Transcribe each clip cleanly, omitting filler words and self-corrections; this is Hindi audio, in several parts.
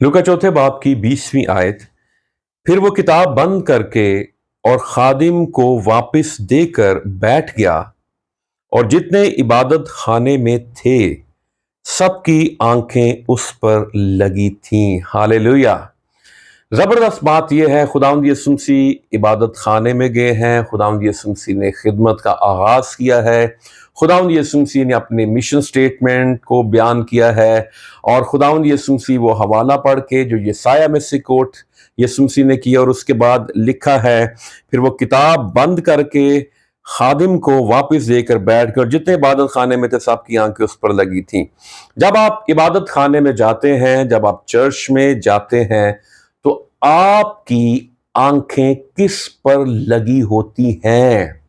लूका चौथे बाब की 20वीं आयत। फिर वो किताब बंद करके और खादिम को वापस देकर बैठ गया, और जितने इबादत खाने में थे सबकी आंखें उस पर लगी थीं। हालेलुया। जबरदस्त बात यह है, खुदावंद यीशु मसीह इबादत खाने में गए हैं। खुदावंद यीशु मसीह ने खिदमत का आगाज किया है। खुदावंद यीशु मसीह ने अपने मिशन स्टेटमेंट को बयान किया है, और खुदावंद यीशु मसीह वो हवाला पढ़ के जो यसाया में से कोट यीशु मसीह ने किया, और उसके बाद लिखा है फिर वो किताब बंद करके खादिम को वापस देकर बैठ कर जितने इबादत खाने में थे सबकी आंखें उस पर लगी थी। जब आप इबादत खाने में जाते हैं, जब आप चर्च में जाते हैं, तो आपकी आंखें किस पर लगी होती हैं?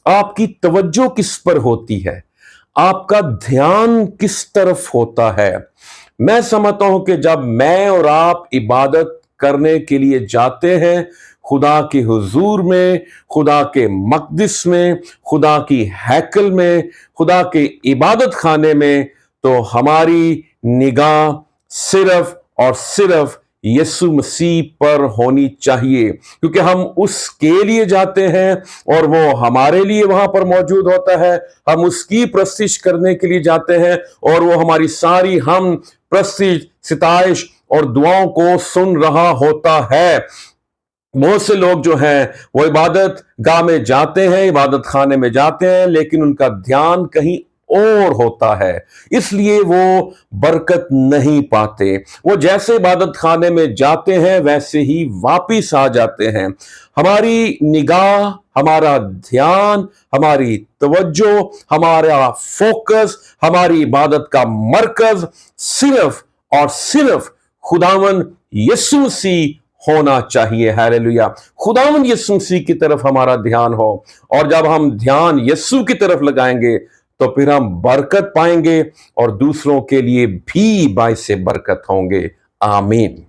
आपकी तवज्जो किस पर होती है? आपका ध्यान किस तरफ होता है? मैं समझता हूं कि जब मैं और आप इबादत करने के लिए जाते हैं खुदा के हुजूर में, खुदा के मकदिस में, खुदा की हैकल में, खुदा के इबादत खाने में, तो हमारी निगाह सिर्फ और सिर्फ यीशु मसीह पर होनी चाहिए, क्योंकि हम उसके लिए जाते हैं और वो हमारे लिए वहां पर मौजूद होता है। हम उसकी प्रस्तिश करने के लिए जाते हैं और वो हमारी सारी हम प्रस्तिश, सिताइश और दुआओं को सुन रहा होता है। बहुत से लोग जो हैं वो इबादत गाह में जाते हैं, इबादत खाने में जाते हैं, लेकिन उनका ध्यान कहीं और होता है, इसलिए वो बरकत नहीं पाते। वो जैसे इबादत खाने में जाते हैं वैसे ही वापिस आ जाते हैं। हमारी निगाह, हमारा ध्यान, हमारी तवज्जो, हमारा फोकस, हमारी इबादत का मरकज सिर्फ और सिर्फ खुदावन यीशु मसीह होना चाहिए। हालेलुया। खुदावंद यीशु मसीह की तरफ हमारा ध्यान हो, और जब हम ध्यान यीशु की तरफ लगाएंगे तो फिर हम बरकत पाएंगे और दूसरों के लिए भी बाइस से बरकत होंगे। आमीन।